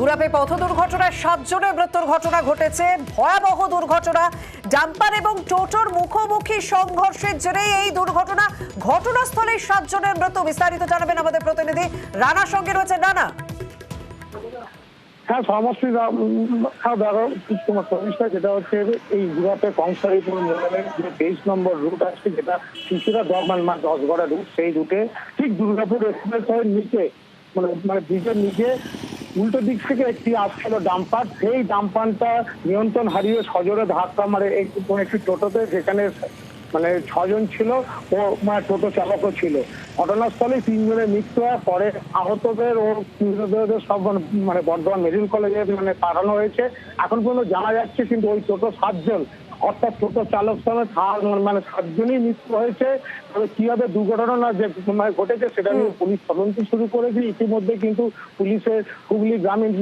গুরাপে পথ দুর্ঘটনায় 7 জনের মৃত্যুর ঘটনা ঘটেছে। ভয়াবহ দুর্ঘটনা। ডাম্পার এবং টোটোর মুখোমুখি সংঘর্ষের জেরে এই দুর্ঘটনা। ঘটনাস্থলে 7 জনের মৃত্যু। বিস্তারিত জানাবেন আমাদের প্রতিনিধি রানা, সঙ্গে রয়েছে রানা। হ্যাঁ, সমস্ত সমস্যা যেটা হচ্ছে এই গুরাপে কংসারীপুর মোড়ের যে 23 নম্বর রুট আছে, যেটা কিছুটা 10গড়া রুট, সেই রুটে ঠিক দুর্গাপুর এক্সপ্রেসওয়ের নিচে মানে ব্রিজের নিচে উল্টো দিক থেকে একটি আসছিল ডাম্পার। সেই ডাম্পারটা নিয়ন্ত্রণ হারিয়ে সজোরে ধাক্কা মারে একটি টোটোতে, যেখানে 6 জন ছিল ও টোটো চালকও ছিল। ঘটনাস্থলে 3 জনের মৃত্যু হয়। পরে আহতদের ও মৃতদেহদের সব বর্ধমান মেডিকেল কলেজে পাঠানো হয়েছে। এখন পর্যন্ত জানা যাচ্ছে কিন্তু ওই টোটো 7 জন, অর্থাৎ টোটো চালক সমেত 7 জনই মৃত্যু হয়েছে। তবে কিভাবে দুর্ঘটনা যে ঘটেছে সেটা নিয়ে পুলিশ তদন্ত শুরু করেছে। ইতিমধ্যে কিন্তু পুলিশের হুগলি গ্রামীণ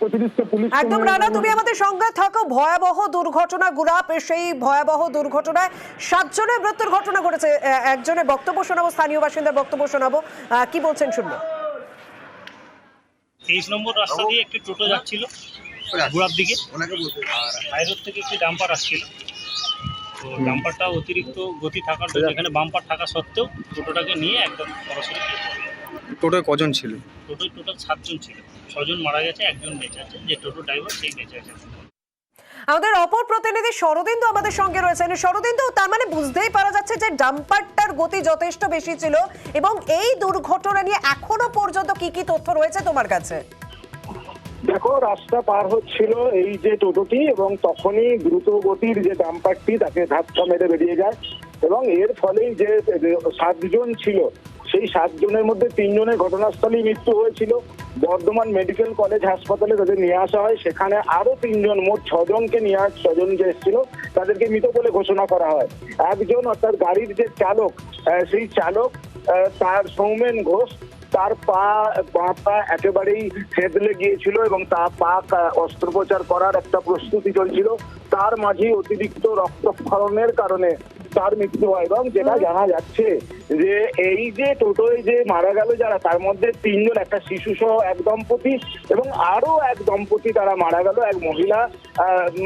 অতিরিক্ত পুলিশ একদম রানা, তুমি আমাদের সঙ্গে থাকো। ভয়াবহ দুর্ঘটনা গুরাপ, সেই ভয়াবহ দুর্ঘটনায় 7 জনের মৃত্যুর ঘটনা ঘটেছে। একজনের বক্তব্য শোনাবো, স্থানীয় বাসিন্দার বক্তব্য শোনাবো। কি বলছেন শুনবো। 23 নম্বর রাস্তা দিয়ে একটি টোটো যাচ্ছিল গুরাপ দিকে, আর হাই রোড থেকে একটি ডাম্পার আসছিল। তো ডাম্পারটা অতিরিক্ত গতি থাকার জন্য, এখানে বাম্পার থাকা সত্ত্বেও টোটোটাকে নিয়ে একদম সরাসরি টোটোয় কজন ছিল? টোটোয় টোটাল 7 জন ছিল। 6 জন মারা গেছে, একজন বেঁচে আছে, যে টোটো ড্রাইভার সেই বেঁচে আছে। আমাদের অপর প্রতিনিধি শরদিন্দু আমাদের সঙ্গে রয়েছেন। শরদিন্দু, তার মানে বুঝতেই পারা যাচ্ছে যে ডাম্পারটার গতি যথেষ্ট বেশি ছিল, এবং এই দুর্ঘটনা নিয়ে এখনো পর্যন্ত কি কি তথ্য রয়েছে তোমার কাছে? দেখো, রাস্তা পার হচ্ছিল এই যে টোটোটি, এবং তখনই দ্রুত গতির যে ডাম্পারটি তাকে ধাক্কা মেরে বেরিয়ে যায়, এবং এর ফলেই যে 7 জন ছিল সেই 7 জনের মধ্যে 3 জনের ঘটনাস্থলেই মৃত্যু হয়েছিল। বর্ধমান মেডিকেল কলেজ হাসপাতালে তাদের নিয়ে আসা হয়। সেখানে আরো 3 জন, মোট 6 জনকে নিয়ে 6 জন যে এসেছিল তাদেরকে মৃত বলে ঘোষণা করা হয়। একজন, অর্থাৎ গাড়ির যে চালক, সেই চালক তার সৌমেন ঘোষ, তার পা একেবারেই থেতলে গিয়েছিল এবং তার পা অস্ত্রোপচার করার একটা প্রস্তুতি চলছিল। তার মাঝে অতিরিক্ত রক্তক্ষরণের কারণে তার মৃত্যু হয়। এবং যেটা জানা যাচ্ছে যে এই যে টোটোয় যে মারা গেল যারা, তার মধ্যে 3 জন, একটা শিশু সহ এক দম্পতি, এবং আরো এক দম্পতি তারা মারা গেল। এক মহিলা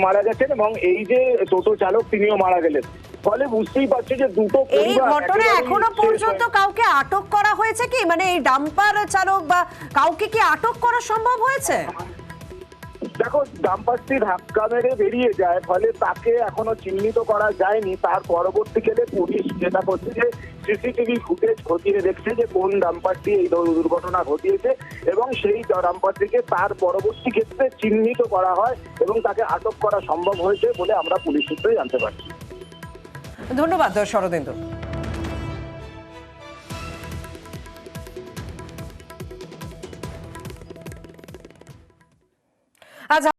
মারা গেছেন, এবং এই যে টোটো চালক তিনিও মারা গেলেন। ফলে বুঝতেই পারছি যে দুটো এই ঘটনা এখনো পর্যন্ত কাউকে আটক করা হয়েছে কি? মানে এই ডাম্পার চালক বা কাউকে কি আটক করা সম্ভব হয়েছে? দেখো, ডাম্পারটি ধাক্কা মেরে বেরিয়ে যায়, ফলে তাকে এখনো চিহ্নিত করা যায়নি। তার পরবর্তীকালে পুলিশ যেটা করছে যে সিসিটিভি ফুটেজ খতিয়ে দেখছে যে কোন ডাম্পারটি এই দুর্ঘটনা ঘটিয়েছে, এবং সেই ডাম্পারটিকে তার পরবর্তী ক্ষেত্রে চিহ্নিত করা হয় এবং তাকে আটক করা সম্ভব হয়েছে বলে আমরা পুলিশ সূত্রে জানতে পারছি। ধন্যবাদ শরদিন্দু।